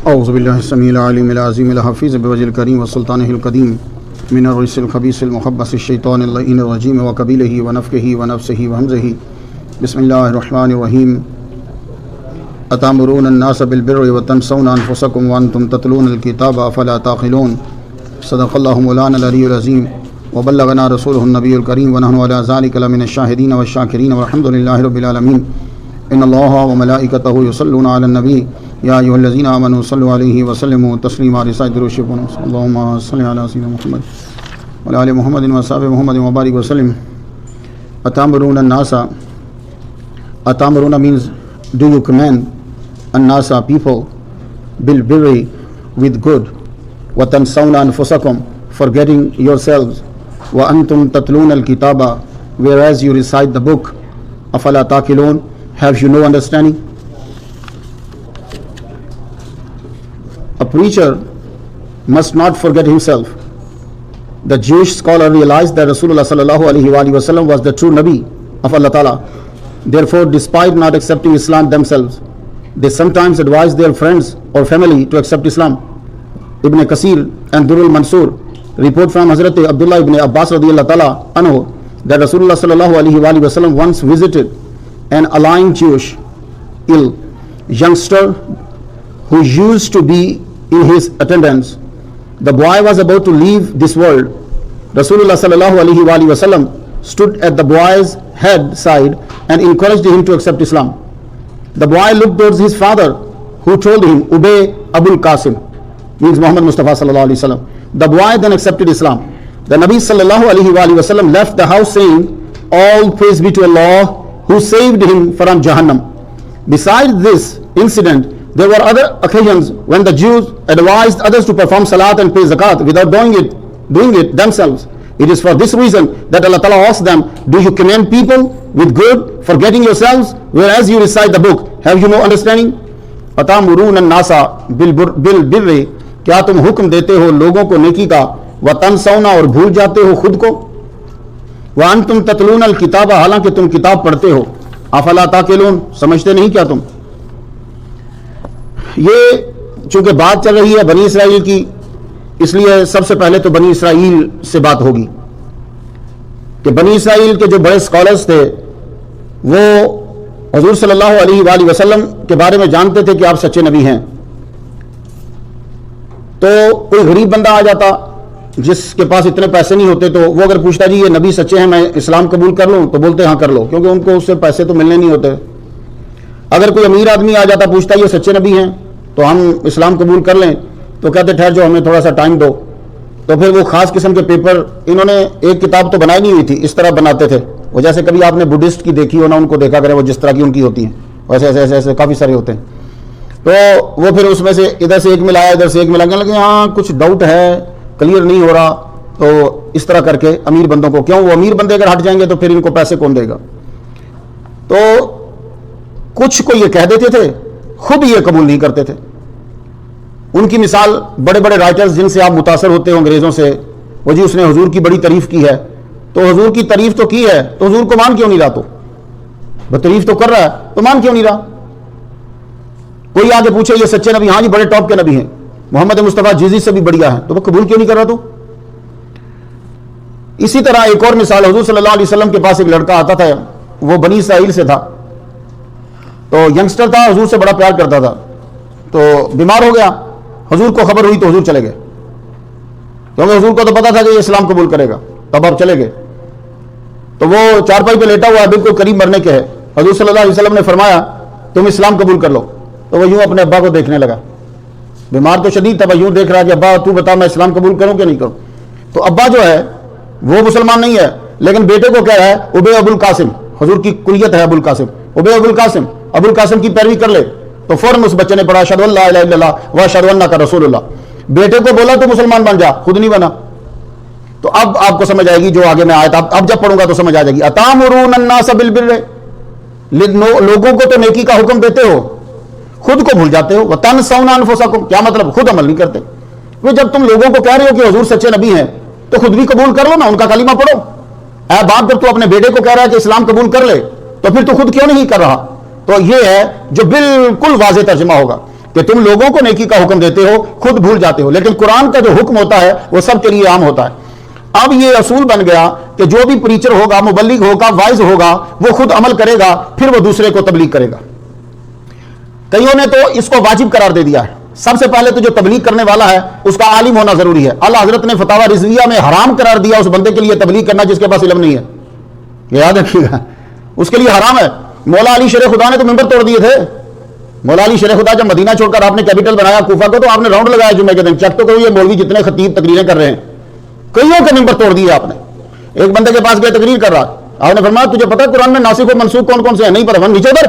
اعوذ باللہ السمیع العلیم العظیم الحفیظ بوجہ الکریم وسلطانہ القدیم من الرجس الخبیث المخبث الشیطان اللعین الرجیم وقبیلہ ونفخہ ونفسہ وہمزہ بسم اللہ الرحمن الرحیم اتامرون الناس بالبر وتنسون انفسکم وانتم تتلون الکتاب افلا تعقلون صدق اللہ مولانا العلی العظیم وبلغنا رسولہ النبی الکریم ونحن علی ذلک لمن الشاہدین والشاکرین والحمد للہ رب العالمین ان اللہ وملائکتہ یصلون علی النبی یا ایھا الذین آمنوا صلوا علیہ وسلموا تسلیما رسائد درشکون اللہم صلی علی سیدنا محمد وعلی آل محمد وصحبہ محمد وبارک وسلم. اتامرون الناس, atamuruna means do you command الناس people بالبر with good وتنسون انفسکم forgetting yourselves وانتم تتلون الکتاب whereas you recite the book افلا تعقلون have you no understanding. A preacher must not forget himself. The Jewish scholar realized that Rasulullah sallallahu alaihi wasallam was the true Nabi of Allah Ta'ala. Therefore, despite not accepting Islam themselves, they sometimes advised their friends or family to accept Islam. Ibn Kasir and Durrul Mansur report from Hazrat Abdullah ibn Abbas radiyallahu ta'ala anhu that Rasulullah sallallahu alaihi wasallam once visited an ailing Jewish ill youngster who used to be in his attendance. The boy was about to leave this world. Rasulullah sallallahu alaihi wasallam stood at the boy's head side and encouraged him to accept Islam. The boy looked towards his father, who told him, "Obey Abul Qasim," means Muhammad Mustafa sallallahu alaihi wasallam. The boy then accepted Islam. The Nabi sallallahu alaihi wasallam left the house saying, "All praise be to Allah who saved him from Jahannam." Besides this incident, there were other occasions when the Jews advised others to perform salat and pay zakat without doing it themselves. It is for this reason that Allah Ta'ala asked them, "Do you command people with good, forgetting yourselves, whereas you recite the book? Have you no understanding?" اَتَامُرُونَ النَّاسَ بِالْبِرِّ, کیا تم حکم دیتے ہو لوگوں کو نیکی کا, وَتَنْسَوْنَ, اور بھول جاتے ہو خود کو, وَأَنْتُمْ تَتْلُونَ الْكِتَابَ, حالانکہ تم کتاب پڑھتے ہو, أَفَلَا تَعْقِلُونَ, سمجھتے نہیں کیا تم. یہ چونکہ بات چل رہی ہے بنی اسرائیل کی, اس لیے سب سے پہلے تو بنی اسرائیل سے بات ہوگی کہ بنی اسرائیل کے جو بڑے اسکالرز تھے وہ حضور صلی اللہ علیہ وآلہ وسلم کے بارے میں جانتے تھے کہ آپ سچے نبی ہیں. تو کوئی غریب بندہ آ جاتا جس کے پاس اتنے پیسے نہیں ہوتے, تو وہ اگر پوچھتا جی یہ نبی سچے ہیں, میں اسلام قبول کر لوں, تو بولتے ہاں کر لو, کیونکہ ان کو اس سے پیسے تو ملنے نہیں ہوتے. اگر کوئی امیر آدمی آ جاتا پوچھتا یہ سچے نبی ہیں تو ہم اسلام قبول کر لیں, تو کہتے ٹھہر جو ہمیں تھوڑا سا ٹائم دو. تو پھر وہ خاص قسم کے پیپر, انہوں نے ایک کتاب تو بنائی نہیں ہوئی تھی, اس طرح بناتے تھے. وہ جیسے کبھی آپ نے بدھسٹ کی دیکھی ہو نا, ان کو دیکھا کرے, وہ جس طرح کی ان کی ہوتی ہیں ویسے ایسے ایسے ایسے کافی سارے ہوتے ہیں. تو وہ پھر اس میں سے ادھر سے ایک ملایا ادھر سے ایک ملا, کہنے لگے ہاں کچھ ڈاؤٹ ہے, کلیئر نہیں ہو رہا, تو اس طرح کر کے امیر بندوں کو, کیوں وہ امیر بندے اگر ہٹ جائیں گے تو پھر ان کو پیسے کون دے گا. تو کچھ کو یہ کہہ دیتے تھے, خود یہ قبول نہیں کرتے تھے. ان کی مثال بڑے بڑے رائٹرز جن سے آپ متاثر ہوتے ہو انگریزوں سے, وہ جی اس نے حضور کی بڑی تعریف کی ہے, تو حضور کی تعریف تو کی ہے, تو حضور کو مان کیوں نہیں رہا, تو تعریف تو کر رہا ہے تو مان کیوں نہیں رہا. کوئی آگے پوچھے یہ سچے نبی, ہاں جی بڑے ٹاپ کے نبی ہیں, محمد مصطفیٰ جیزی سے بھی بڑھیا ہے, تو وہ قبول کیوں نہیں کر رہا. تو اسی طرح ایک اور مثال, حضور صلی اللہ علیہ وسلم کے پاس ایک لڑکا آتا تھا, وہ بنی اسرائیل سے تھا, تو ینگسٹر تھا, حضور سے بڑا پیار کرتا تھا, تو بیمار ہو گیا. حضور کو خبر ہوئی تو حضور چلے گئے, کیونکہ حضور کو تو پتا تھا کہ یہ اسلام قبول کرے گا, تب آپ چلے گئے. تو وہ چارپائی پہ لیٹا ہوا ہے, بالکل قریب مرنے کے ہے. حضور صلی اللہ علیہ وسلم نے فرمایا تم اسلام قبول کر لو. تو وہ یوں اپنے ابا کو دیکھنے لگا, بیمار تو شدید تھا, یوں دیکھ رہا کہ ابا تو بتا میں اسلام قبول کروں کہ نہیں کروں. تو ابا جو ہے وہ مسلمان نہیں ہے, لیکن بیٹے کو کہہ رہا ہے ابے ابو القاسم, حضور کی کنیت ہے ابو القاسم, ابے ابو القاسم, ابو القاسم کی پیروی کر لے. تو فوراً اس بچے نے پڑھا اشہد ان لا الہ الا اللہ و اشہد انک رسول اللہ. بیٹے کو بولا تو مسلمان بن جا, خود نہیں بنا. تو اب آپ کو سمجھ آئے گی جو آگے میں آیت اب جب پڑھوں گا تو سمجھ آ جائے گی. اتامرون الناس بالبر, لوگوں کو تو نیکی کا حکم دیتے ہو, خود کو بھول جاتے ہو. وتنسون انفسکم, کیا مطلب خود عمل نہیں کرتے. وہ جب تم لوگوں کو کہہ رہے ہو کہ حضور سچے نبی ہیں, تو خود بھی قبول کر لو نا, ان کا کلمہ پڑھو. اے باپ جب تو اپنے بیٹے کو کہہ رہا ہے کہ اسلام قبول کر لے, تو پھر تو خود کیوں نہیں کر رہا. تو یہ ہے جو بالکل واضح ترجمہ ہوگا کہ تم لوگوں کو نیکی کا حکم دیتے ہو، خود بھول جاتے ہو، لیکن قرآن کا جو حکم ہوتا ہے وہ سب کے لیے عام ہوتا ہے۔ اب یہ اصول بن گیا کہ جو بھی پریچر ہوگا، مبلغ ہوگا، وائز ہوگا، وہ خود عمل کرے گا، پھر وہ دوسرے کو تبلیغ کرے گا۔ کئیوں نے تو اس کو واجب قرار دے دیا ہے۔ سب سے پہلے تو جو تبلیغ کرنے والا ہے اس کا عالم ہونا ضروری ہے۔ اعلیٰ حضرت نے فتاوی رضویہ میں حرام قرار دیا اس بندے کے لیے تبلیغ کرنا جس کے پاس علم نہیں ہے، یہ یاد رکھیے گا، اس کے لیے حرام ہے۔ مولا علی شیر خدا نے تو ممبر توڑ دیے تھے۔ مولا علی شیر خدا جب مدینہ چھوڑ کر آپ نے کیپٹل بنایا کوفہ کو، تو آپ نے راؤنڈ لگایا جمعے کے دن، چیک تو کرو یہ مولوی جتنے خطیب تقریریں کر رہے ہیں، کئیوں کے ممبر توڑ دیے آپ نے۔ ایک بندے کے پاس گئے تقریر کر رہا، آپ نے فرمایا تجھے پتہ ہے قرآن میں ناسخ و منسوخ کون کون سے ہیں؟ نہیں پتہ۔ نیچے ادھر،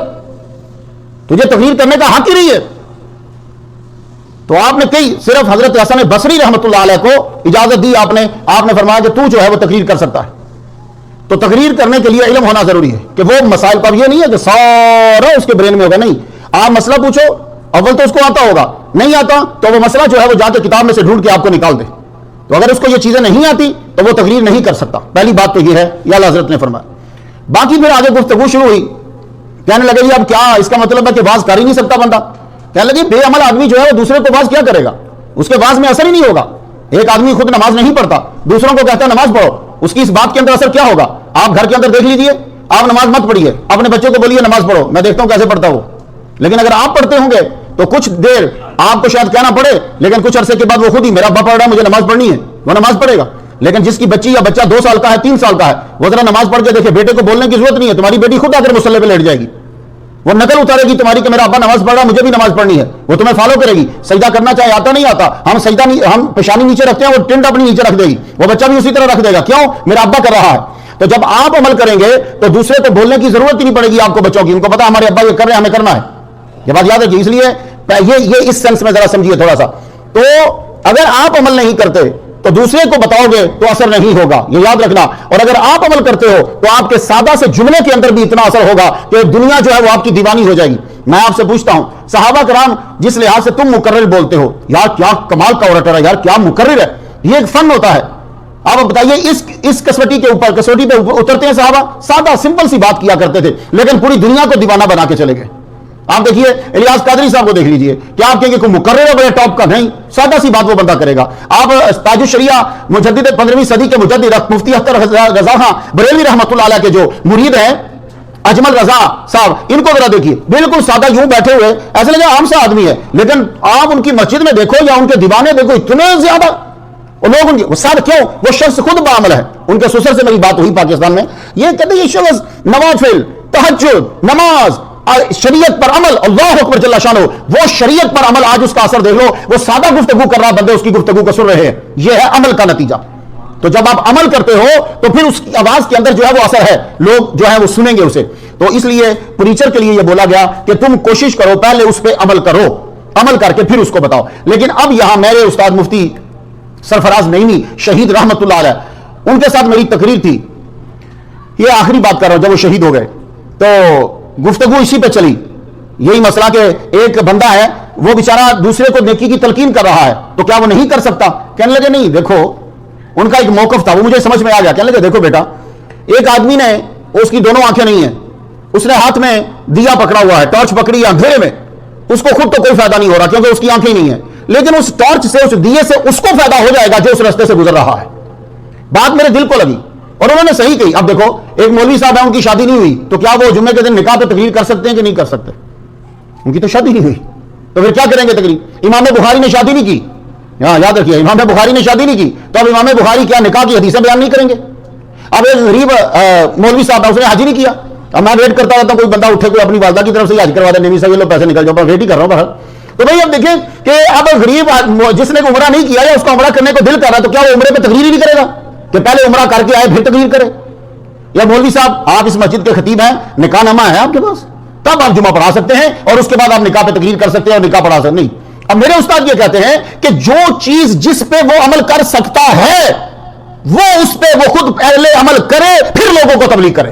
تجھے تقریر کرنے کا حق ہی نہیں ہے۔ تو آپ نے کئی صرف حضرت حسن بصری رحمۃ اللہ علیہ کو اجازت دی، آپ نے فرمایا کہ تو جو ہے وہ تقریر کر سکتا ہے۔ تو تقریر کرنے کے لیے علم ہونا ضروری ہے کہ وہ مسائل پر یہ نہیں ہے کہ سارا اس کے برین میں ہوگا، نہیں، آپ مسئلہ پوچھو، اول تو اس کو آتا ہوگا، نہیں آتا تو وہ مسئلہ جو ہے وہ جا کے کتاب میں سے ڈھونڈ کے آپ کو نکال دے۔ تو اگر اس کو یہ چیزیں نہیں آتی تو وہ تقریر نہیں کر سکتا، پہلی بات تو یہ ہے، یہ اعلیٰ حضرت نے فرمایا۔ باقی پھر آگے گفتگو شروع ہوئی، کہنے لگے اب کیا اس کا مطلب ہے کہ واز کر ہی نہیں سکتا بندہ؟ کہنے لگے بے عمل آدمی جو ہے وہ دوسرے کو واز کیا کرے گا؟ اس کے واز میں اثر ہی نہیں ہوگا۔ ایک آدمی خود نماز نہیں پڑھتا، دوسروں کو کہتا ہے نماز پڑھو، اس کی اس بات کے اندر اثر کیا ہوگا؟ آپ گھر کے اندر دیکھ لیجئے، آپ نماز مت پڑھیے، اپنے بچے کو بولیے نماز پڑھو، میں دیکھتا ہوں کیسے پڑھتا ہو۔ لیکن اگر آپ پڑھتے ہوں گے تو کچھ دیر آپ کو شاید کہنا پڑے، لیکن کچھ عرصے کے بعد وہ خود ہی میرا ابا پڑھ رہا ہے مجھے نماز پڑھنی ہے، وہ نماز پڑھے گا۔ لیکن جس کی بچی یا بچہ 2 سال کا ہے، 3 سال کا ہے، وہ ذرا نماز پڑھ کے دیکھے، بیٹے کو بولنے کی ضرورت نہیں ہے، تمہاری بیٹی خود آ کر مصلی پہ لیٹ جائے گی، وہ نقل اتارے گی تمہاری کہ میرا ابا نماز پڑھ رہا ہے مجھے بھی نماز پڑھنی ہے، وہ تمہیں فالو کرے گی۔ سجدہ کرنا چاہے آتا نہیں آتا، ہم سجدہ نہیں، ہم پیشانی نیچے رکھتے ہیں، وہ ٹنڈ اپنی نیچے رکھ دے گی، وہ بچہ بھی اسی طرح رکھ دے گا، کیوں؟ میرا ابا کر رہا ہے۔ تو جب آپ عمل کریں گے تو دوسرے کو بولنے کی ضرورت ہی نہیں پڑے گی آپ کو، بچوں کی، ان کو پتا ہمارے ابا یہ کر رہے ہیں ہمیں کرنا ہے۔ یہ بات یاد رکھیے، اس لیے یہ اس سینس میں ذرا سمجھیے تھوڑا سا۔ تو اگر آپ عمل نہیں کرتے تو دوسرے کو بتاؤ گے تو اثر نہیں ہوگا، یہ یاد رکھنا۔ اور اگر آپ عمل کرتے ہو تو آپ کے سادہ سے جملے کے اندر بھی اتنا اثر ہوگا کہ دنیا جو ہے وہ آپ کی دیوانی ہو جائے گی۔ میں آپ سے پوچھتا ہوں، صحابہ کرام جس لحاظ سے تم مکرر بولتے ہو، یار کیا کمال کا اوریٹر ہے، یار کیا مکرر ہے، یہ ایک فن ہوتا ہے۔ آپ بتائیے اس کسوٹی کے اوپر، کسوٹی پہ اترتے ہیں صحابہ، سادہ سمپل سی بات کیا کرتے تھے، لیکن پوری دنیا کو دیوانہ بنا کے چلے گئے۔ آپ دیکھیے الیاس قادری صاحب کو دیکھ لیجئے، کیا آپ کہیں گے کوئی مقرر ہے بڑے ٹاپ کا؟ نہیں، سادہ سی بات وہ بندہ کرے گا۔ آپ تاج الشریعہ مجدد 15ویں صدی کے مجدد مفتی اختر رضا خان بریلوی رحمۃ اللہ علیہ کے جو مرید ہیں اجمل رضا صاحب، ان کو ذرا دیکھیے، بالکل سادہ یوں بیٹھے ہوئے، ایسے لگے عام سا آدمی ہے، لیکن آپ ان کی مسجد میں دیکھو یا ان کے دیوانے دیکھو، اتنے زیادہ وہ لوگ ان کی ساتھ، کیوں؟ وہ شخص خود بعمل ہے۔ ان کے سسر سے میری بات ہوئی پاکستان میں، یہ کہتے ہیں یہ شخص نوافل، تہجد، نماز، شریعت پر عمل، اللہ اکبر جل شانہ، وہ شریعت پر عمل، آج اس کا اثر دیکھ لو، وہ سادہ گفتگو کر رہا بندے اس کی گفتگو کو سن رہے ہیں، یہ ہے عمل کا نتیجہ۔ تو جب آپ عمل کرتے ہو تو پھر اس کی آواز کے اندر جو ہے وہ اثر ہے، لوگ جو ہے وہ سنیں گے اسے۔ تو اس لیے پریچر کے لیے یہ بولا گیا کہ تم کوشش کرو پہلے اس پہ عمل کرو، عمل کر کے پھر اس کو بتاؤ۔ لیکن اب یہاں میرے استاد مفتی سرفراز نعیمی شہید رحمت اللہ علیہ، ان کے ساتھ میری تقریر تھی، یہ آخری بات کر رہا ہوں، جب وہ شہید ہو گئے تو گفتگو اسی پہ چلی، یہی مسئلہ کہ ایک بندہ ہے وہ بیچارہ دوسرے کو نیکی کی تلقین کر رہا ہے تو کیا وہ نہیں کر سکتا؟ کہنے لگے نہیں، دیکھو ان کا ایک موقف تھا وہ مجھے سمجھ میں آ گیا۔ کہنے لگے دیکھو بیٹا، ایک آدمی نے، اس کی دونوں آنکھیں نہیں ہیں، اس نے ہاتھ میں دیا پکڑا ہوا ہے، ٹارچ پکڑی ہے اندھیرے میں، اس کو خود تو کوئی فائدہ نہیں ہو رہا کیونکہ اس کی آنکھیں نہیں ہیں، لیکن اس ٹارچ سے، اس دیے سے اس کو فائدہ ہو جائے گا جو اس راستے سے گزر رہا ہے۔ بات میرے دل کو لگی اور انہوں نے صحیح کہی۔ اب دیکھو ایک مولوی صاحب ہیں، ان کی شادی نہیں ہوئی، تو کیا وہ جمعے کے دن نکاح پہ تقریر کر سکتے ہیں کہ نہیں کر سکتے؟ ان کی تو شادی نہیں ہوئی، تو پھر کیا کریں گے تقریر؟ امام بخاری نے شادی نہیں کی، ہاں یاد رکھیے، امام بخاری نے شادی نہیں کی، تو اب امام بخاری کیا نکاح کی حدیثیں بیان نہیں کریں گے؟ اب ایک غریب مولوی صاحب ہے، اس نے حج نہیں کیا، اب میں ویٹ کرتا رہتا ہوں کوئی بندہ اٹھے، کوئی اپنی والدہ کی طرف سے حج کروا دے، نہیں صاحب لو پیسے نکل جاؤ، میں ویٹ ہی کر رہا ہوں باہر۔ تو بھائی اب دیکھیں کہ اب غریب جس نے عمرہ نہیں کیا یا اس کا عمرہ کرنے کو دل کر رہا ہے، تو کیا وہ عمرے پہ تقریر ہی نہیں کرے گا کہ پہلے عمرہ کر کے آئے پھر تقریر کرے؟ یا مولوی صاحب آپ اس مسجد کے خطیب ہیں، نکاح نامہ ہے آپ کے پاس، تب آپ جمعہ پڑھا سکتے ہیں اور اس کے بعد آپ نکاح پہ تقریر کر سکتے ہیں اور نکاح پڑھا سکتے نہیں۔ اب میرے استاد یہ کہتے ہیں کہ جو چیز جس پہ وہ عمل کر سکتا ہے وہ اس پہ وہ خود پہلے عمل کرے پھر لوگوں کو تبلیغ کرے۔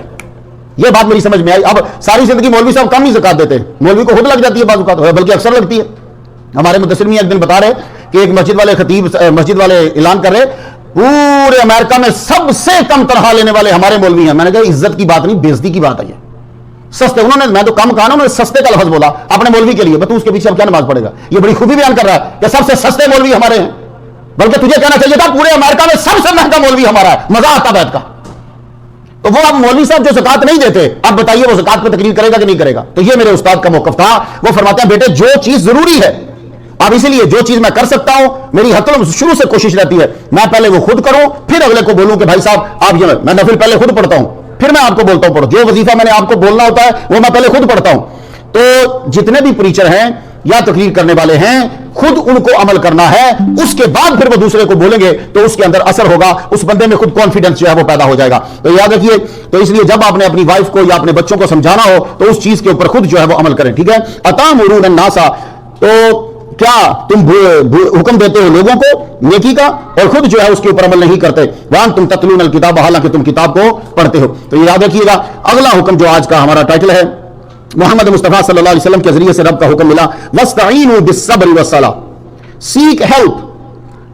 یہ بات میری سمجھ میں آئی۔ اب ساری زندگی مولوی صاحب کم ہی زکات دیتے ہیں، مولوی کو خود لگ جاتی ہے بعض اوقات، بلکہ اکثر لگتی ہے۔ ہمارے مدثر میاں ایک دن بتا رہے کہ ایک مسجد والے خطیب، مسجد والے اعلان کر رہے پورے امریکہ میں سب سے کم تنخواہ لینے والے ہمارے مولوی ہیں۔ میں نے کہا عزت کی بات نہیں، بےزتی کی بات ہے، یہ سستے. انہوں نے, میں تو کم کہا نا, انہوں نے سستے کا لفظ بولا اپنے مولوی کے لیے. تو اس کے پیچھے اب کیا نماز پڑھے گا؟ یہ بڑی خوبی بیان کر رہا ہے کہ سب سے سستے مولوی ہمارے ہیں. بلکہ تجھے کہنا چاہیے تھا پورے امریکہ میں سب سے مہنگا مولوی ہمارا ہے. مزہ آتا بیٹھ کا. تو وہ اب مولوی صاحب جو زکات نہیں دیتے, اب بتائیے وہ زکات پہ تقریر کرے گا کہ نہیں کرے گا؟ تو یہ میرے استاد کا موقف تھا. وہ فرماتے ہیں بیٹے جو چیز ضروری ہے, اب اسی لیے جو چیز میں کر سکتا ہوں, میری حتم شروع سے کوشش رہتی ہے میں پہلے وہ خود کروں, پھر اگلے کو بولوں کہ بھائی صاحب آپ یہ, میں نفل پہلے خود پڑھتا ہوں, پھر میں آپ کو بولتا ہوں پڑھو. جو وظیفہ میں نے آپ کو بولنا ہوتا ہے وہ میں پہلے خود پڑھتا ہوں. تو جتنے بھی پریچر ہیں یا تقریر کرنے والے ہیں, خود ان کو عمل کرنا ہے, اس کے بعد پھر وہ دوسرے کو بولیں گے تو اس کے اندر اثر ہوگا, اس بندے میں خود کانفیڈنس جو ہے وہ پیدا ہو جائے گا. تو یاد رکھیے, تو اس لیے جب آپ نے اپنی وائف کو یا اپنے بچوں کو سمجھانا ہو تو اس چیز کے اوپر خود جو ہے وہ عمل کریں. ٹھیک ہے. اتامرون الناس, تو کیا تم حکم دیتے ہو لوگوں کو نیکی کا اور خود جو ہے اس کے اوپر عمل نہیں کرتے. وانتم تتلون الکتاب, حالانکہ تم کتاب کو پڑھتے ہو. تو یہ یاد رکھیے گا. اگلا حکم جو آج کا ہمارا ٹائٹل ہے, محمد مصطفیٰ صلی اللہ علیہ وسلم کے ذریعے سے رب کا حکم ملا, وَاسْتَعِینُوا بِالصَّبْرِ وَالصَّلَاةِ, seek help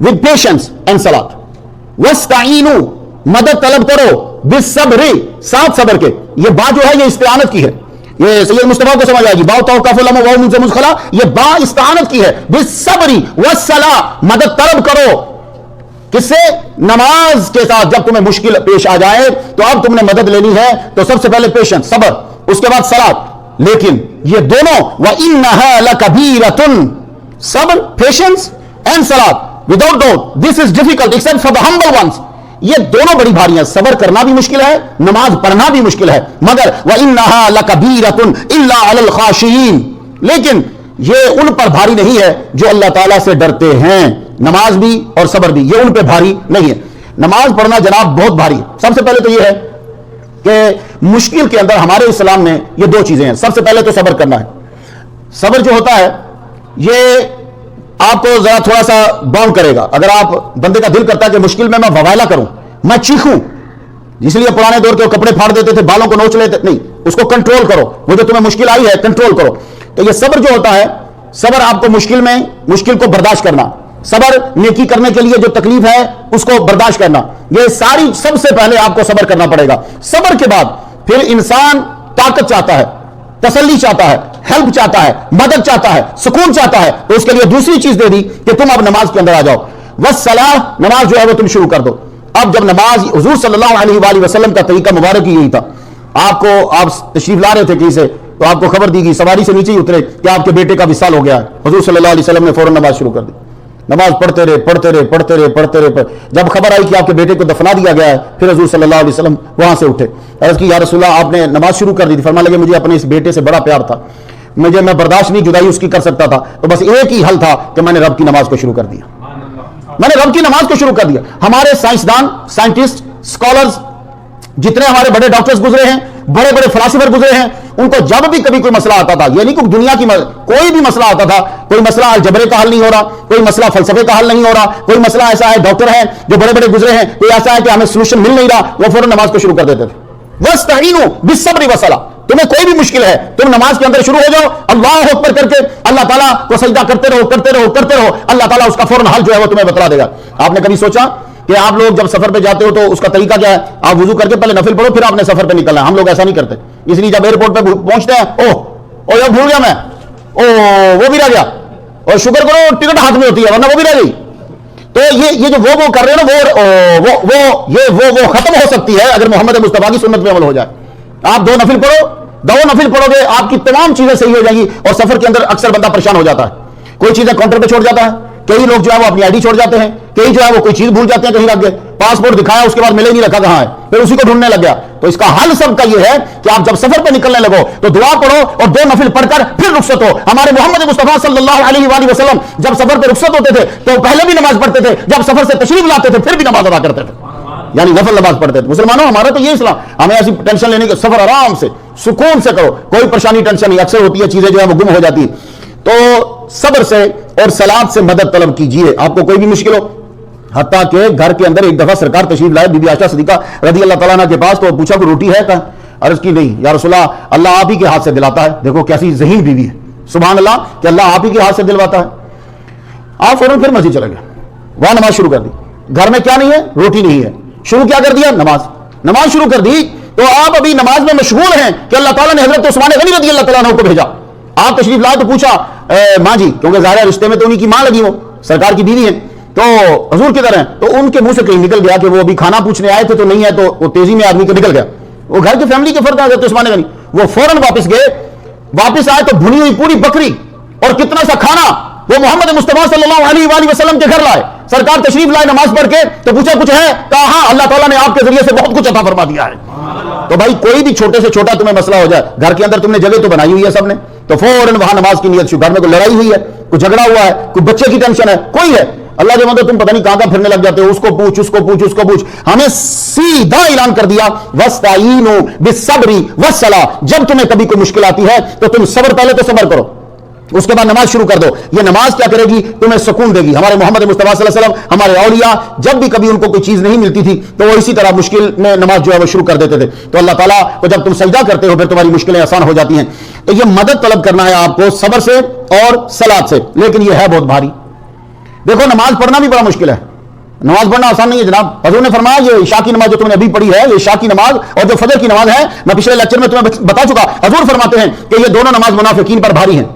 with patience and salat. وَاسْتَعِینُوا, مدد طلب کرو, بِالصَّبْرِ, ساتھ صبر کے. یہ با جو ہے یہ استعانت کی ہے, یہ سید مصطفیٰ کو سمجھ آئے گی. باؤ توقف علم واؤ من زمز خلا, یہ با استعانت کی ہے. بِالصَّبْرِ وَالصَّلَاةِ, مدد طلب کرو. کس سے؟ نماز کے ساتھ. جب تمہیں مشکل پیش آ جائے تو اب تم نے مدد لینی ہے, تو سب سے پہلے پیشنس, صبر, اس کے بعد صلات. لیکن یہ دونوں, وَإِنَّهَا لَكَبِيرَةٌ, صبر, پیشنس اینڈ صلات, without doubt this is difficult except for the humble ones. یہ دونوں بڑی بھاری ہیں. صبر کرنا بھی مشکل ہے, نماز پڑھنا بھی مشکل ہے, مگر وَإِنَّهَا لَكَبِيرَةٌ إِلَّا عَلَى الْخَاشِعِينَ, لیکن یہ ان پر بھاری نہیں ہے جو اللہ تعالیٰ سے ڈرتے ہیں. نماز بھی اور صبر بھی یہ ان پہ بھاری نہیں ہے. نماز پڑھنا جناب بہت بھاری ہے. سب سے پہلے تو یہ ہے کہ مشکل کے اندر ہمارے اسلام میں یہ دو چیزیں ہیں. سب سے پہلے تو صبر کرنا ہے. صبر جو ہوتا ہے یہ آپ کو ذرا تھوڑا سا باؤنڈ کرے گا. اگر آپ بندے کا دل کرتا ہے کہ مشکل میں وویلا کروں, میں چیخوں, اس لیے پرانے دور کے کپڑے پھاڑ دیتے تھے, بالوں کو نوچ لیتے, نہیں, اس کو کنٹرول کرو. وہ جو تمہیں مشکل آئی ہے کنٹرول کرو. تو یہ صبر جو ہوتا ہے, صبر آپ کو مشکل میں مشکل کو برداشت کرنا, صبر نیکی کرنے کے لیے جو تکلیف ہے اس کو برداشت کرنا, یہ ساری سب سے پہلے آپ کو صبر کرنا پڑے گا. صبر کے بعد پھر انسان طاقت چاہتا ہے, تسلی چاہتا ہے, ہیلپ چاہتا ہے, مدد چاہتا ہے, سکون چاہتا ہے, تو اس کے لیے دوسری چیز دے دی کہ تم اب نماز کے اندر آ جاؤ. والصلاۃ, نماز جو ہے وہ تم شروع کر دو. اب جب نماز, حضور صلی اللہ علیہ وآلہ وسلم کا طریقہ مبارک ہی یہی تھا. آپ تشریف لا رہے تھے کہیں سے, تو آپ کو خبر دی گئی, سواری سے نیچے ہی اترے کہ آپ کے بیٹے کا وصال ہو گیا ہے. حضور صلی اللہ علیہ وسلم نے فوراً نماز شروع کر دی. نماز پڑھتے رہے. جب خبر آئی کہ آپ کے بیٹے کو دفنا دیا گیا ہے, پھر حضور صلی اللہ علیہ وسلم وہاں سے اٹھے. عرض کی یا رسول اللہ, آپ نے نماز شروع کر دی تھی. فرمانے لگے مجھے اپنے اس بیٹے سے بڑا پیار تھا, میں برداشت نہیں جدائی اس کی کر سکتا تھا, تو بس ایک ہی حل تھا کہ میں نے رب کی نماز کو شروع کر دیا. میں نے رب کی نماز کو شروع کر دیا. ہمارے سائنسدان, سائنٹسٹ, اسکالرز, جتنے ہمارے بڑے ڈاکٹرز گزرے ہیں, بڑے بڑے فلاسفر گزرے ہیں, ان کو جب بھی کبھی کوئی مسئلہ آتا تھا, یہ نہیں کہ دنیا کی کوئی بھی مسئلہ آتا تھا, کوئی مسئلہ الجبرے کا حل نہیں ہو رہا, کوئی مسئلہ فلسفے کا حل نہیں ہو رہا, کوئی مسئلہ ایسا ہے, ڈاکٹر ہیں جو بڑے بڑے گزرے ہیں, کوئی ایسا ہے کہ ہمیں سولوشن مل نہیں رہا, وہ فوراً نماز کو شروع کر دیتے تھے. وَاسْتَعِینُوا بِالصَّبْرِ وَالصَّلَاةِ, تمہیں کوئی بھی مشکل ہے, تم نماز کے اندر شروع ہو جاؤ, اللہ اکبر کر کے اللہ تعالیٰ کو سجدہ کرتے رہو, اللہ تعالیٰ اس کا فوراً حل جو ہے وہ تمہیں بتلا دے گا. آپ نے کبھی سوچا کہ آپ لوگ جب سفر پہ جاتے ہو تو اس کا طریقہ کیا ہے؟ آپ وضو کر کے پہلے نفل پڑھو, پھر آپ نے سفر پہ نکلنا ہے. ہم لوگ ایسا نہیں کرتے. اس لیے جب ایئرپورٹ پہ پہنچتے ہیں, او بھول گیا میں, وہ بھی رہ گیا, اور شکر کرو ٹکٹ ہاتھ میں ہوتی ہے, ورنہ وہ بھی رہ گئی. تو یہ جو وہ کر رہے ہیں نا, وہ ختم ہو سکتی ہے اگر محمد مصطفیٰ کی سنت پہ عمل ہو جائے. آپ دو نفل پڑھو گے, آپ کی تمام چیزیں صحیح ہو جائیں گی. اور سفر کے اندر اکثر بندہ پریشان ہو جاتا ہے, کوئی چیزیں کاؤنٹر پہ چھوڑ جاتا ہے, کئی لوگ جو ہے وہ اپنی آئی ڈی چھوڑ جاتے ہیں, کئی جو ہے وہ کوئی چیز بھول جاتے ہیں کہیں رکھ گئے, پاسپورٹ دکھایا اس کے بعد ملے نہیں, رکھا کہاں ہے, پھر اسی کو ڈھونڈنے لگ گیا. تو اس کا حل سب کا یہ ہے کہ آپ جب سفر پہ نکلنے لگو تو دعا پڑھو اور دو نفل پڑھ کر پھر رخصت ہو. ہمارے محمد مصطفیٰ صلی اللہ علیہ وآلہ وسلم جب سفر پہ رخصت ہوتے تھے تو پہلے بھی نماز پڑھتے تھے, جب سفر سے تشریف لاتے تھے پھر بھی نماز ادا کرتے تھے, یعنی نفل نماز پڑھتے تھے. مسلمانوں, ہمارا تو یہ اسلام, ہمیں ایسی ٹینشن لینے کی, سفر آرام سے سکون سے کرو, کوئی پریشانی ٹینشن نہیں. اکثر ہوتی ہے چیزیں جو ہے وہ گم ہو جاتی ہیں. تو صبر سے اور صلات سے مدد طلب کیجئے, آپ کو کوئی بھی مشکل ہو. حتیٰ کہ گھر کے اندر ایک دفعہ سرکار تشریف لائے بی بی عائشہ صدیقہ رضی اللہ تعالیٰ عنہ کے پاس, تو پوچھا کہ روٹی ہے کہاں؟ عرض کی نہیں یا رسول اللہ, اللہ آپ ہی کے ہاتھ سے دلاتا ہے. دیکھو کیسی ذہین بیوی ہے, سبحان اللہ, کہ اللہ آپ ہی کے ہاتھ سے دلواتا ہے. آپ فوراً پھر مسجد چلے گئے, وہاں نماز شروع کر دی. گھر میں کیا نہیں ہے؟ روٹی نہیں ہے. شروع کیا کر دیا؟ نماز شروع کر دی. تو آپ ابھی نماز میں مشغول ہیں کہ اللہ تعالیٰ نے حضرت عثمان غنی رضی اللہ تعالیٰ عنہ کو بھیجا. آپ تشریف لائے تو پوچھا ماں جی، کیونکہ ظاہر رشتے میں تو انہیں کی ماں لگی ہو، سرکار کی بیوی ہیں، تو حضور کدھر ہیں؟ تو ان کے منہ سے کہیں نکل گیا کہ وہ ابھی کھانا پوچھنے آئے تھے تو نہیں ہے، تو وہ تیزی میں آدمی کو نکل گیا. وہ گھر کی فیملی کے فرد حضرت عثمان غنی، وہ فوراً واپس گئے. واپس آئے تو بھنی ہوئی پوری بکری اور کتنا سا کھانا وہ محمد مصطفیٰ صلی اللہ علیہ وآلہ وسلم کے گھر لائے. سرکار تشریف لائے نماز پڑھ کے تو پوچھا کچھ ہے؟ کہا ہاں، اللہ تعالیٰ نے آپ کے ذریعے سے بہت کچھ عطا فرما دیا ہے. تو بھائی کوئی بھی چھوٹے سے چھوٹا تمہیں مسئلہ ہو جائے، گھر کے اندر تم نے جگہ تو بنائی ہوئی ہے سب نے، تو فوراً وہاں نماز کی نیت شروع. گھر میں کوئی لڑائی ہوئی ہے، کوئی جھگڑا ہوا ہے، کوئی بچے کی ٹینشن ہے، کوئی ہے، اللہ کے بندے تم پتہ نہیں کہاں کہاں پھرنے لگ جاتے ہو، اس کو پوچھ اس کو پوچھ اس کو پوچھ. ہمیں سیدھا اعلان کر دیا وَاسْتَعِینُوا بِالصَّبْرِ وَالصَّلَاةِ، جب تمہیں کبھی کوئی مشکل آتی ہے تو تم صبر، پہلے تو صبر کرو، اس کے بعد نماز شروع کر دو. یہ نماز کیا کرے گی؟ تمہیں سکون دے گی. ہمارے محمد مصطفیٰ صلی اللہ علیہ وسلم، ہمارے اولیاء، جب بھی کبھی ان کو کوئی چیز نہیں ملتی تھی تو وہ اسی طرح مشکل میں نماز جو ہے وہ شروع کر دیتے تھے. تو اللہ تعالیٰ کو جب تم سجدہ کرتے ہو پھر تمہاری مشکلیں آسان ہو جاتی ہیں. تو یہ مدد طلب کرنا ہے آپ کو صبر سے اور صلاۃ سے، لیکن یہ ہے بہت بھاری. دیکھو نماز پڑھنا بھی بڑا مشکل ہے، نماز پڑھنا آسان نہیں ہے جناب. حضور نے فرمایا یہ عشاء کی نماز جو تم نے ابھی پڑھی ہے، یہ عشاء کی نماز اور جو فجر کی نماز ہے، میں پچھلے لیکچر میں تمہیں بتا چکا. حضور فرماتے ہیں کہ یہ دونوں نماز منافقین پر بھاری ہیں،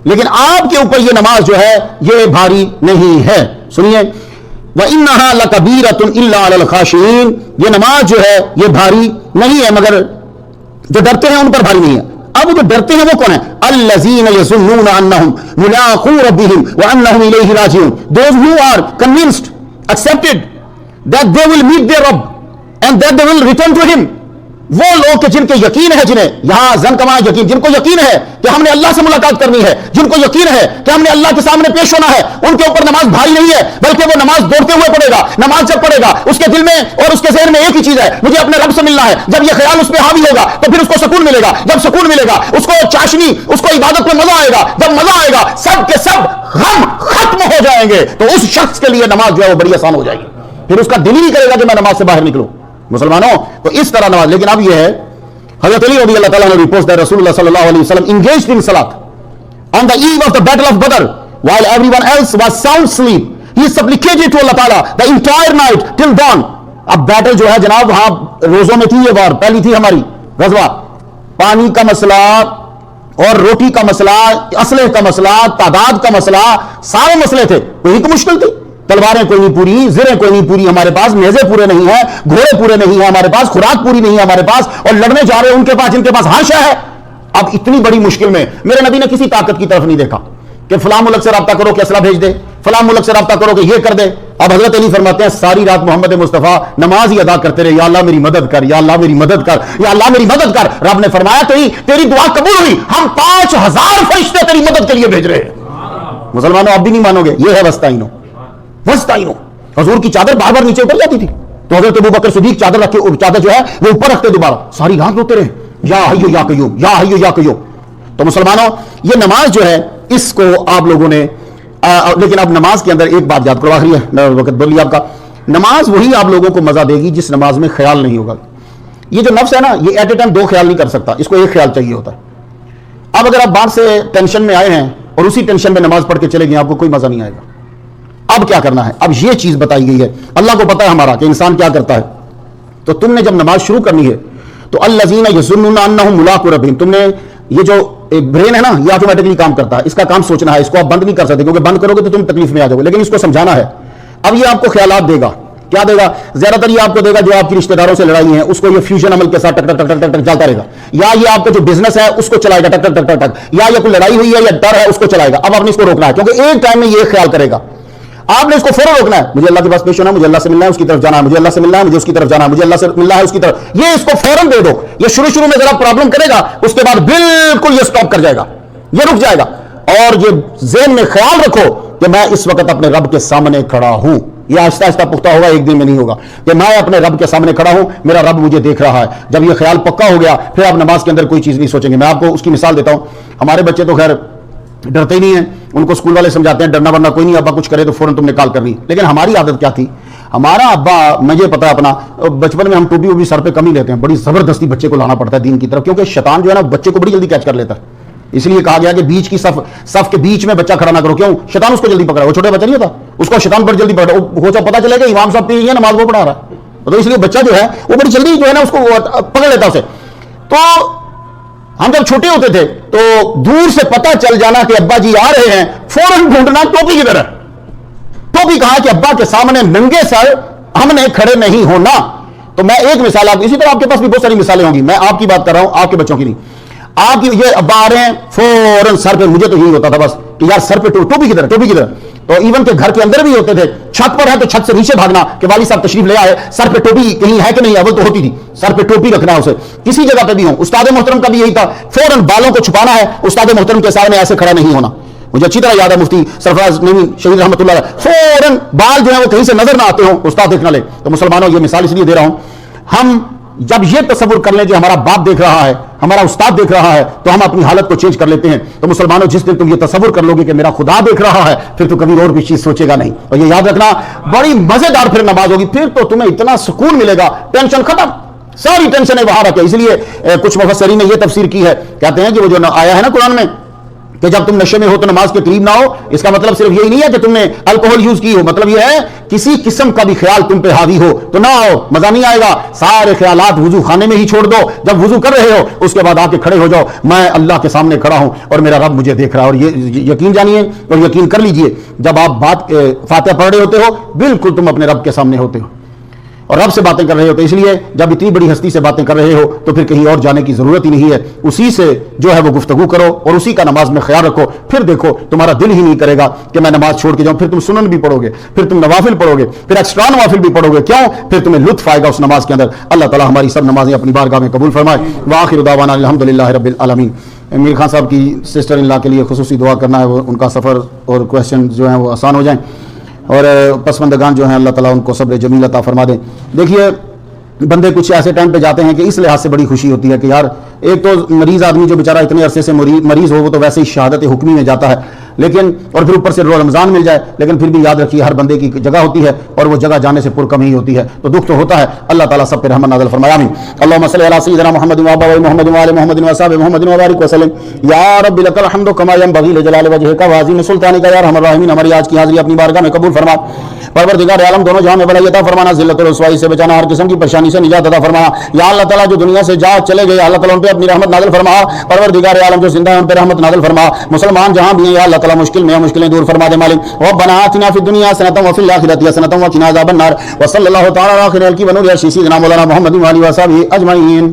لیکن آپ کے اوپر یہ نماز جو ہے یہ بھاری نہیں ہے. سنیے، وَإِنَّهَا لَكَبِيرَةٌ إِلَّا عَلَى الْخَاشِعِينَ، یہ نماز جو ہے یہ بھاری نہیں ہے مگر جو ڈرتے ہیں ان پر بھاری نہیں ہے. اب جو ڈرتے ہیں وہ کون ہیں؟ الَّذِينَ يَظُنُّونَ أَنَّهُمْ مُلَاقُو رَبِّهِمْ وَأَنَّهُمْ إِلَيْهِ رَاجِعُونَ. Those who are convinced, accepted that they will meet their Rabb and that they will return to him. وہ لوگ کہ جن کے یقین ہے، جنہیں یہاں زن کمانا یقین، جن کو یقین ہے کہ ہم نے اللہ سے ملاقات کرنی ہے، جن کو یقین ہے کہ ہم نے اللہ کے سامنے پیش ہونا ہے، ان کے اوپر نماز بھاری نہیں ہے، بلکہ وہ نماز دوڑتے ہوئے پڑھے گا. نماز جب پڑھے گا اس کے دل میں اور اس کے ذہن میں ایک ہی چیز ہے، مجھے اپنے رب سے ملنا ہے. جب یہ خیال اس پہ حاوی ہوگا تو پھر اس کو سکون ملے گا. جب سکون ملے گا اس کو چاشنی، اس کو عبادت میں مزہ آئے گا. جب مزہ آئے گا سب کے سب غم ختم ہو جائیں گے. تو اس شخص کے لیے نماز جو ہے وہ بڑی آسان ہو جائے گی. پھر اس کا دل ہی نہیں کرے گا کہ میں نماز سے باہر نکلوں. مسلمانوں تو اس طرح نماز. لیکن اب یہ ہے، حضرت علی رضی اللہ تعالیٰ عنہ reports that رسول اللہ صلی اللہ علیہ وسلم engaged in salat on the eve of the battle of Badr while everyone else was sound sleep. He supplicated to Allah Ta'ala the entire night till dawn. اب بیٹل جو ہے جناب وہاں روزوں میں تھی، یہ وار پہلی تھی ہماری غزوہ. پانی کا مسئلہ اور روٹی کا مسئلہ، اسلحے کا مسئلہ، تعداد کا مسئلہ، سارے مسئلے تھے. کوئی تو مشکل تھی. تلواریں کوئی نہیں پوری، زریں کوئی نہیں پوری ہمارے پاس، نیزے پورے نہیں ہیں، گھوڑے پورے نہیں ہیں ہمارے پاس، خوراک پوری نہیں ہے ہمارے پاس، اور لڑنے جا رہے ہیں ان کے پاس جن کے پاس ہر شے ہے. اب اتنی بڑی مشکل میں میرے نبی نے کسی طاقت کی طرف نہیں دیکھا کہ فلاں ملک سے رابطہ کرو کہ اسلحہ بھیج دے، فلاں ملک سے رابطہ کرو کہ یہ کر دے. اب حضرت علی فرماتے ہیں ساری رات محمد مصطفیٰ نماز ہی ادا کرتے رہے، یا اللہ میری مدد کر، یا اللہ میری مدد کر، یا اللہ میری مدد کر. رب نے فرمایا تیری دعا قبول ہوئی، ہم 5000 فرشتے تیری مدد کے لیے بھیج رہے ہیں. مسلمانوں اب بھی نہیں مانو گے، یہ ہے وسطائنو. حضور کی چادر بار بار نیچے اتر جاتی تھی تو حضرت ابوبکر صدیق چادر رکھے، چادر جو ہے وہ اوپر رکھتے، دوبارہ ساری رات روتے رہے یا حیو یا قیوم، یا حیو یا قیوم. تو مسلمانوں یہ نماز جو ہے اس کو آپ لوگوں نے لیکن اب نماز کے اندر ایک بات یاد کرو، آخری ہے وقت بول لیا آپ کا. نماز وہی آپ لوگوں کو مزہ دے گی جس نماز میں خیال نہیں ہوگا. یہ جو نفس ہے نا، یہ ایٹ اے ٹائم 2 خیال نہیں کر سکتا، اس کو ایک خیال چاہیے ہوتا ہے. اب اگر آپ باہر سے ٹینشن میں آئے ہیں اور اسی ٹینشن میں نماز پڑھ کے چلے گئے، آپ کو کوئی مزہ نہیں آئے گا. اب کیا کرنا ہے؟ اب یہ چیز بتائی گئی ہے. اللہ کو پتا ہے ہمارا کہ انسان کیا کرتا ہے. تو تم نے جب نماز شروع کرنی ہے تو الذین یظنون انہم ملاقو ربہم، تم نے یہ جو برین ہے نا یہ آٹومیٹکلی کام کرتا ہے، اس کا کام سوچنا ہے، اس کو آپ بند نہیں کر سکتے کیونکہ بند کرو گے تو تم تکلیف میں آ جاؤ گے، لیکن اس کو سمجھانا ہے. اب یہ آپ کو خیالات دے گا. کیا دے گا؟ زیادہ تر یہ آپ کو دے گا جو آپ کی رشتہ داروں سے لڑائی ہیں اس کو یہ فیوژن عمل کے ساتھ ٹک ٹک ٹک ٹک ٹک چلتا رہے گا، یا یہ آپ کا جو بزنس ہے اس کو چلائے گا ٹک ٹک ٹک ٹک ٹک، یا یہ کوئی لڑائی ہوئی ہے یا ڈر ہے اس کو چلائے گا. اب آپ نے اس کو روکنا ہے کیونکہ ایک ٹائم میں یہ خیال کرے گا. آپ نے اس کو فوراً روکنا ہے. مجھے اللہ کے پاس پیش ہونا ہے، مجھے اللہ سے ملنا ہے، اس کی طرف جانا ہے، مجھے اللہ سے ملنا ہے، مجھے اس کی طرف جانا ہے، مجھے اللہ سے ملنا ہے اس کی طرف. یہ اس کو فوراً دے دو. یہ شروع میں ذرا پرابلم کرے گا، اس کے بعد بالکل یہ سٹاپ کر جائے گا، یہ رک جائے گا. اور یہ ذہن میں خیال رکھو کہ میں اس وقت اپنے رب کے سامنے کھڑا ہوں. یہ آہستہ آہستہ پختہ ہوگا، ایک دن میں نہیں ہوگا کہ میں اپنے رب کے سامنے کھڑا ہوں، میرا رب مجھے دیکھ رہا ہے. جب یہ خیال پکا ہو گیا پھر آپ نماز کے اندر کوئی چیز نہیں سوچیں گے. میں آپ کو اس کی مثال دیتا ہوں. ہمارے بچے تو خیر ڈرتے ہی نہیں ہیں، ان کو اسکول والے سمجھاتے ہیں ڈرنا ورنا کوئی نہیں، ابا کچھ کرے تو فوراً تم نے کال کرنی. لیکن ہماری عادت کیا تھی؟ ہمارا ابا، مجھے پتا ہے اپنا، بچپن میں ہم ٹوپی ووپی سر پہ کم ہی لیتے ہیں، بڑی زبردستی بچے کو لانا پڑتا ہے دین کی طرف، کیونکہ شیطان جو ہے نا بچے کو بڑی جلدی کیچ کر لیتا ہے. اس لیے کہا گیا کہ بیچ کی صف کے بیچ میں بچہ کھڑا نہ کرو. کیوں؟ شیطان اس کو جلدی پکڑا. وہ چھوٹا بچہ نہیں ہوتا، اس کو شیطان پر جلدی پکڑا. ہو پتا چلے گا امام صاحب پی نماز وہ پڑھا رہا ہے، تو اس لیے بچہ جو ہے وہ بڑی جلدی جو ہے نا اس کو پکڑ لیتا اسے. تو ہم جب چھوٹے ہوتے تھے تو دور سے پتہ چل جانا کہ ابا جی آ رہے ہیں، فوراً ڈھونڈنا ٹوپی کدھر ہے. ٹوپی کہا کہ ابا کے سامنے ننگے سر ہم نے کھڑے نہیں ہونا. تو میں ایک مثال آپ، اسی طرح آپ کے پاس بھی بہت ساری مثالیں ہوں گی، میں آپ کی بات کر رہا ہوں، آپ کے بچوں کی نہیں. آپ کی یہ ابا آ رہے ہیں فوراً سر پہ، مجھے تو یہی ہوتا تھا بس کہ یار سر پہ ٹوپی کدھر، ٹوپی کدھر. تو ایون کہ گھر کے اندر بھی ہوتے تھے، چھت پر ہے تو چھت سے نیچے بھاگنا کہ والد صاحب تشریف لے آئے، سر پہ ٹوپی کہیں ہے کہ نہیں. اول تو ہوتی تھی سر پہ ٹوپی رکھنا اسے کسی جگہ پہ بھی ہوں. استاد محترم کا بھی یہی تھا، فوراً بالوں کو چھپانا ہے، استاد محترم کے سامنے ایسے کھڑا نہیں ہونا. مجھے اچھی طرح یاد ہے مفتی سرفراز نعیمی شہید رحمۃ اللہ علیہ، فوراً بال جو ہے وہ کہیں سے نظر نہ آتے ہوں، استاد دیکھ نہ لے. تو مسلمانوں یہ مثال اس لیے دے رہا ہوں، ہم جب یہ تصور کر لیں کہ ہمارا باپ دیکھ رہا ہے، ہمارا استاد دیکھ رہا ہے، تو ہم اپنی حالت کو چینج کر لیتے ہیں. تو مسلمانوں جس دن تم یہ تصور کر لو گے کہ میرا خدا دیکھ رہا ہے، پھر تو کبھی اور بھی چیز سوچے گا نہیں. اور یہ یاد رکھنا بڑی مزیدار پھر نماز ہوگی، پھر تو تمہیں اتنا سکون ملے گا، ٹینشن ختم، ساری ٹینشنیں باہر رکھے. اس لیے کچھ مفسرین نے یہ تفسیر کی ہے، کہتے ہیں کہ وہ جو آیا ہے نا قرآن میں کہ جب تم نشے میں ہو تو نماز کے قریب نہ ہو، اس کا مطلب صرف یہی نہیں ہے کہ تم نے الکوہل یوز کی ہو، مطلب یہ ہے کسی قسم کا بھی خیال تم پہ حاوی ہو تو نہ ہو، مزہ نہیں آئے گا. سارے خیالات وضو خانے میں ہی چھوڑ دو، جب وضو کر رہے ہو اس کے بعد آ کے کھڑے ہو جاؤ، میں اللہ کے سامنے کھڑا ہوں اور میرا رب مجھے دیکھ رہا ہے. اور یہ یقین جانیے اور یقین کر لیجئے، جب آپ بات فاتحہ پڑھ رہے ہوتے ہو بالکل تم اپنے رب کے سامنے ہوتے ہو اور رب سے باتیں کر رہے ہوتے. اس لیے جب اتنی بڑی ہستی سے باتیں کر رہے ہو تو پھر کہیں اور جانے کی ضرورت ہی نہیں ہے، اسی سے جو ہے وہ گفتگو کرو اور اسی کا نماز میں خیال رکھو. پھر دیکھو تمہارا دل ہی نہیں کرے گا کہ میں نماز چھوڑ کے جاؤں. پھر تم سنن بھی پڑھو گے، پھر تم نوافل پڑھو گے، پھر ایکسٹرا نوافل بھی پڑھو گے. کیوں؟ پھر تمہیں لطف آئے گا اس نماز کے اندر. اللہ تعالی ہماری سب نمازیں اپنی بارگاہ میں قبول فرمائے. وآخر دعوانا الحمدللہ رب العالمین. امیر خان صاحب کی سسٹر ان لا کے لیے خصوصی دعا کرنا ہے، وہ ان کا سفر اور کویشچن جو ہیں وہ آسان ہو جائیں، اور پسماندگان جو ہیں اللہ تعالیٰ ان کو صبر جمیل عطا فرما دیں. دیکھیے بندے کچھ ایسے ٹائم پہ جاتے ہیں کہ اس لحاظ سے بڑی خوشی ہوتی ہے کہ یار ایک تو مریض آدمی جو بیچارہ اتنے عرصے سے مریض ہو وہ تو ویسے ہی شہادت حکمی میں جاتا ہے، لیکن اور پھر اوپر سے رمضان مل جائے، لیکن پھر بھی یاد رکھیے ہر بندے کی جگہ ہوتی ہے اور وہ جگہ جانے سے پرکم ہی ہوتی ہے، تو دکھ تو ہوتا ہے. اللہ تعالیٰ سب پہ رحمت نازل فرمائے. آمین. اللهم صل علی سیدنا محمد و علی محمد و علی محمد و صحابہ محمد و بارک وسلم. یا رب لک الحمد کما ينبغي لجلال وجهك وعظیم سلطانك یا ارحم الراحمین. ہماری آج کی حاضری اپنی بارگاہ میں قبول فرما. پروردگار عالم دونوں جہاں میں بھلائی عطا فرمانا، ذلت اور رسوائی سے بچانا، ہر قسم کی پریشانی سے نجات عطا فرمانا. یا اللہ تعالیٰ جو دنیا سے جا چلے گئے اللہ تعالیٰ ان پہ اپنی رحمت نازل فرما. پروردگار عالم جو زندہ ہیں ان پہ رحمت نازل فرما. مسلمان جہاں بھی ہیں یا اللہ تعالیٰ مشکل میں مشکلیں دور فرما دے. مالک ربنا آتنا فی الدنیا حسنۃ وفی الآخرۃ حسنۃ وقنا عذاب النار. وصلی اللہ تعالی علی خیر خلقہ ونور عرشہ سیدنا مولانا محمد و علیہ وصحبہ اجمعین.